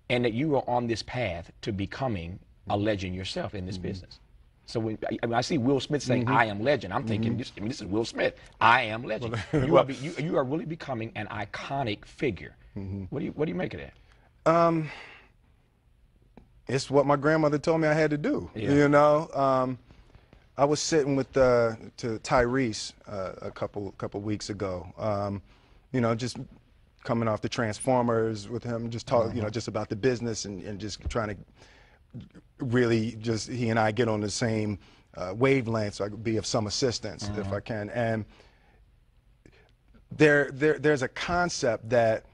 and that you are on this path to becoming a legend yourself in this business. So when I see Will Smith saying, "I am legend," I'm thinking, this is Will Smith. I am legend. You are really becoming an iconic figure. What do you make of that? It's what my grandmother told me I had to do. Yeah. You know, I was sitting with to Tyrese a couple weeks ago. You know, just coming off the Transformers with him, just talking, you know, just about the business and just trying to really just he and I get on the same wavelength, so I could be of some assistance if I can. And there's a concept that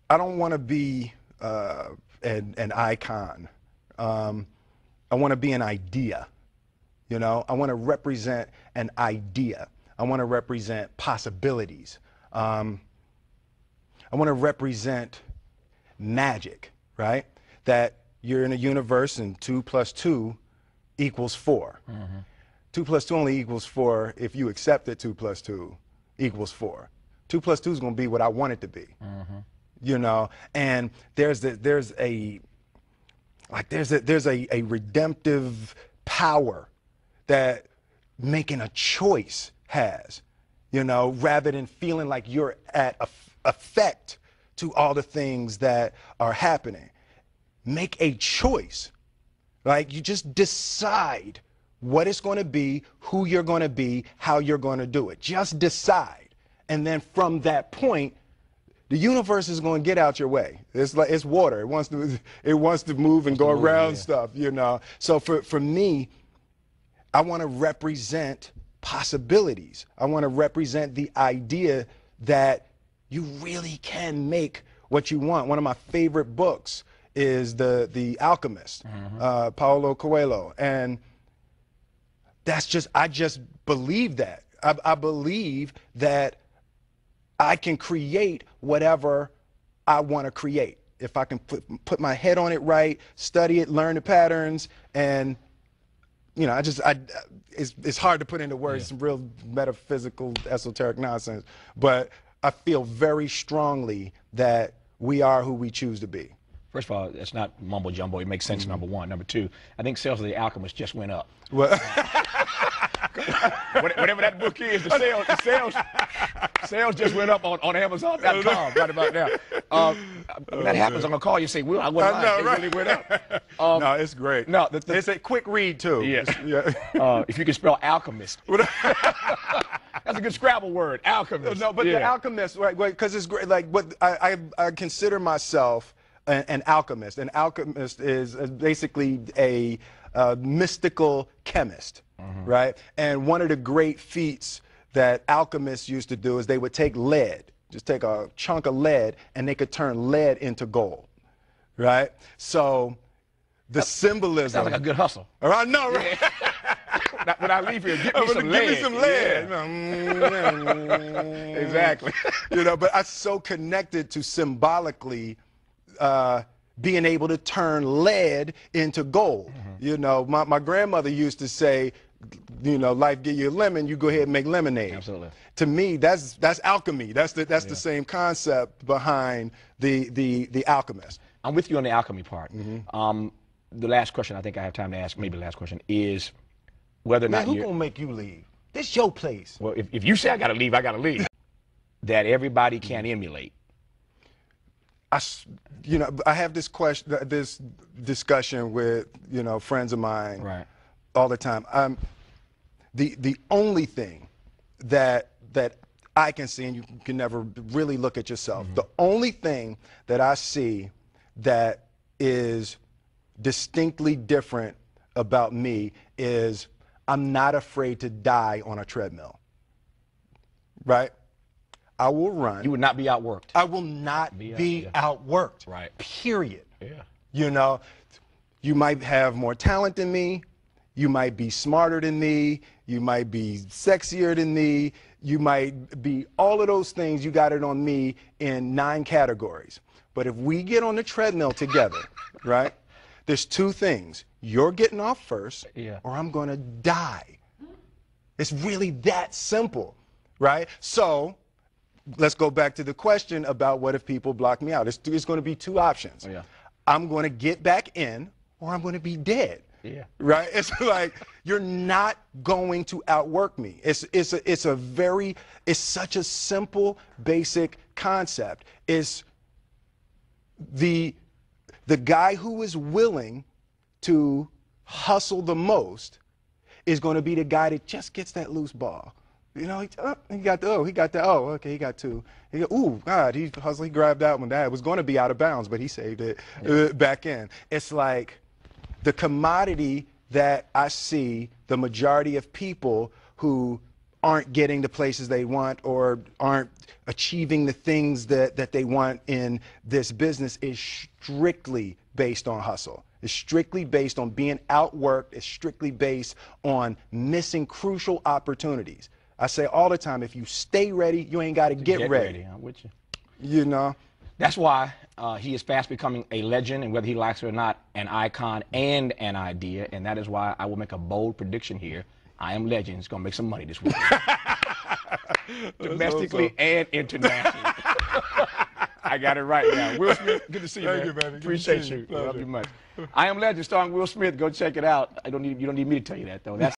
I don't want to be an icon. I want to be an idea. You know, I want to represent an idea. I want to represent possibilities. I want to represent magic, right? That you're in a universe and 2 + 2 = 4. 2 + 2 only equals 4 if you accept that 2 + 2 = 4. 2 + 2 is going to be what I want it to be. You know, and there's a redemptive power that making a choice has, you know, rather than feeling like you're at effect to all the things that are happening. Make a choice. Like, you just decide what it's going to be, who you're going to be, how you're going to do it. Just decide. And then from that point, the universe is going to get out your way. It's like it's water. It wants to move and go around stuff, you know. So for me, I want to represent possibilities. I want to represent the idea that you really can make what you want. One of my favorite books is The Alchemist, Paulo Coelho, and I just believe that. I believe that I can create whatever I want to create. If I can put my head on it right, study it, learn the patterns, and you know, it's hard to put into words, some real metaphysical, esoteric nonsense, but I feel very strongly that we are who we choose to be. First of all, it's not mumbo jumbo. It makes sense, number one. Number two, I think sales of The Alchemist just went up. Well, whatever that book is, the sales just went up on Amazon.com right about now. When that happens, I'm going to call you and say, Will, I wasn't lying. They really went up. No, it's great. No, it's a quick read, too. Yes. If you can spell alchemist. That's a good Scrabble word, alchemist. No, but The Alchemist, right, because it's great. Like, what I consider myself an alchemist. An alchemist is basically a mystical chemist, right? And one of the great feats that alchemists used to do is they would take lead, just take a chunk of lead, and they could turn lead into gold, right? So the symbolism. Sounds like a good hustle. I know, right? When I leave here, give me some lead. Exactly. You know, but I'm so connected to symbolically being able to turn lead into gold. You know, my grandmother used to say, you know, life give you a lemon, you go ahead and make lemonade. Absolutely. To me, that's alchemy. That's the same concept behind the Alchemist. I'm with you on the alchemy part. The last question I think I have time to ask, maybe the last question, is whether or not who's gonna make you leave? This your place. Well, if you say I gotta leave, I gotta leave. That everybody can emulate. You know, I have this discussion with, you know, friends of mine all the time. The only thing that I can see, and you can never really look at yourself, the only thing that I see that is distinctly different about me is I'm not afraid to die on a treadmill, right? I will run. You would not be outworked. I will not be outworked. Right. Period. Yeah. You know, you might have more talent than me. You might be smarter than me. You might be sexier than me. You might be all of those things. You got it on me in 9 categories. But if we get on the treadmill together, right, there's 2 things. You're getting off first, or I'm going to die. It's really that simple, right? So let's go back to the question about what if people block me out. It's going to be two options. Oh, yeah. I'm going to get back in, or I'm going to be dead. Yeah. Right? It's like, you're not going to outwork me. It's such a simple, basic concept. It's the guy who is willing to hustle the most is going to be the guy that just gets that loose ball. You know, he got two. Ooh, God, he grabbed that one. That was going to be out of bounds, but he saved it back in. It's like the commodity that I see the majority of people who aren't getting the places they want or aren't achieving the things that they want in this business is strictly based on hustle. It's strictly based on being outworked. It's strictly based on missing crucial opportunities. I say all the time, if you stay ready, you ain't got to get ready. I'm with you. You know? That's why he is fast becoming a legend, and whether he likes it or not, an icon and an idea. And that is why I will make a bold prediction here. I Am Legend is going to make some money this week. Domestically and internationally. I got it right now. Will Smith, good to see you, man. Thank you, man. Appreciate you. Love you much. I Am Legend starring Will Smith. Go check it out. You don't need me to tell you that, though. That's